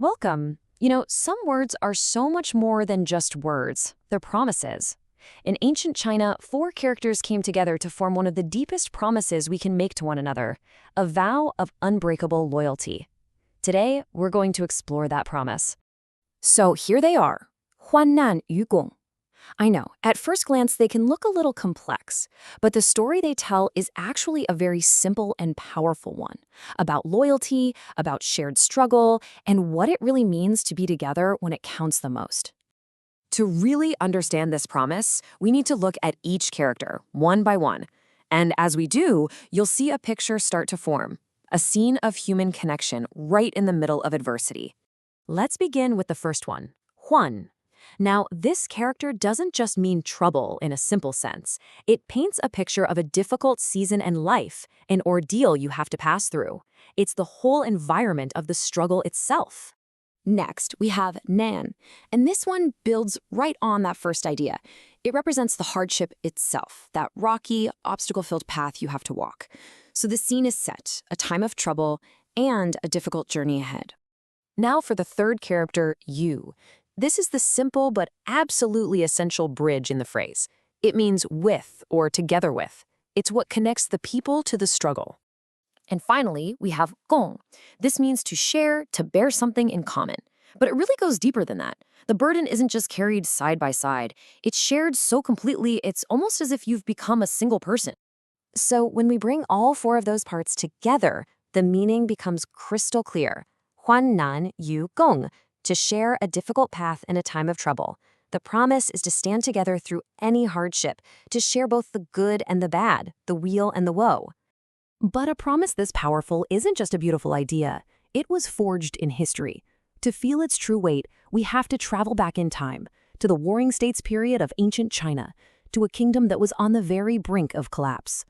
Welcome. Some words are so much more than just words. They're promises. In ancient China, four characters came together to form one of the deepest promises we can make to one another, a vow of unbreakable loyalty. Today, we're going to explore that promise. So here they are, 患难与共. I know, at first glance they can look a little complex, but the story they tell is actually a very simple and powerful one, about loyalty, about shared struggle, and what it really means to be together when it counts the most. To really understand this promise, we need to look at each character, one by one. And as we do, you'll see a picture start to form, a scene of human connection right in the middle of adversity. Let's begin with the first one, Huàn. Now, this character doesn't just mean trouble in a simple sense. It paints a picture of a difficult season in life, an ordeal you have to pass through. It's the whole environment of the struggle itself. Next, we have Nan, and this one builds right on that first idea. It represents the hardship itself, that rocky, obstacle-filled path you have to walk. So the scene is set, a time of trouble and a difficult journey ahead. Now for the third character, Yue. This is the simple but absolutely essential bridge in the phrase. It means with or together with. It's what connects the people to the struggle. And finally, we have gòng. This means to share, to bear something in common. But it really goes deeper than that. The burden isn't just carried side by side. It's shared so completely, it's almost as if you've become a single person. So when we bring all four of those parts together, the meaning becomes crystal clear. 患难与共. To share a difficult path in a time of trouble. The promise is to stand together through any hardship, to share both the good and the bad, the weal and the woe. But a promise this powerful isn't just a beautiful idea. It was forged in history. To feel its true weight, we have to travel back in time, to the Warring States period of ancient China, to a kingdom that was on the very brink of collapse.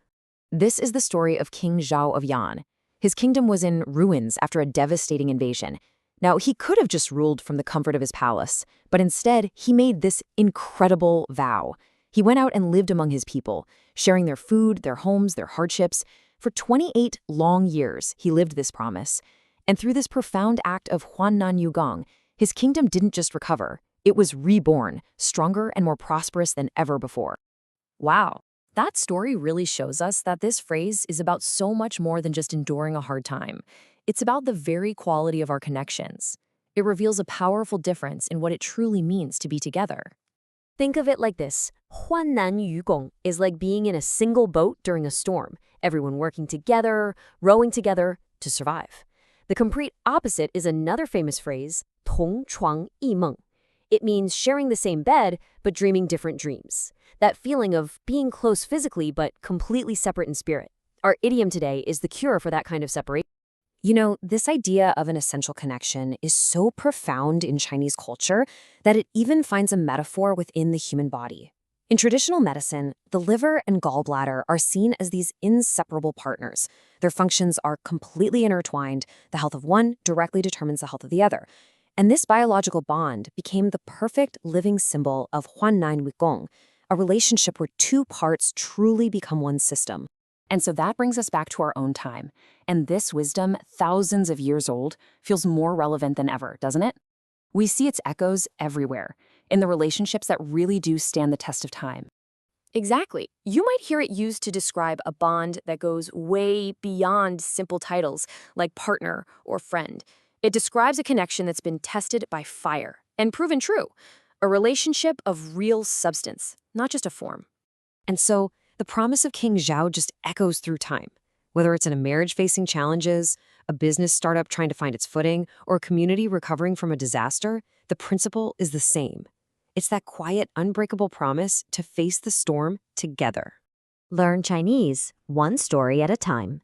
This is the story of King Zhao of Yan. His kingdom was in ruins after a devastating invasion. Now, he could have just ruled from the comfort of his palace, but instead, he made this incredible vow. He went out and lived among his people, sharing their food, their homes, their hardships. For 28 long years, he lived this promise. And through this profound act of患難與共, his kingdom didn't just recover. It was reborn, stronger and more prosperous than ever before. Wow, that story really shows us that this phrase is about so much more than just enduring a hard time. It's about the very quality of our connections. It reveals a powerful difference in what it truly means to be together. Think of it like this. 患難與共 is like being in a single boat during a storm, everyone working together, rowing together to survive. The complete opposite is another famous phrase, 同床异夢. It means sharing the same bed, but dreaming different dreams. That feeling of being close physically, but completely separate in spirit. Our idiom today is the cure for that kind of separation. This idea of an essential connection is so profound in Chinese culture that it even finds a metaphor within the human body. In traditional medicine, the liver and gallbladder are seen as these inseparable partners. Their functions are completely intertwined. The health of one directly determines the health of the other. And this biological bond became the perfect living symbol of 患难與共, a relationship where two parts truly become one system. And so that brings us back to our own time. And this wisdom, thousands of years old, feels more relevant than ever, doesn't it? We see its echoes everywhere, in the relationships that really do stand the test of time. Exactly. You might hear it used to describe a bond that goes way beyond simple titles like partner or friend. It describes a connection that's been tested by fire and proven true, a relationship of real substance, not just a form. And so, the promise of King Zhao just echoes through time. Whether it's in a marriage facing challenges, a business startup trying to find its footing, or a community recovering from a disaster, the principle is the same. It's that quiet, unbreakable promise to face the storm together. Learn Chinese, one story at a time.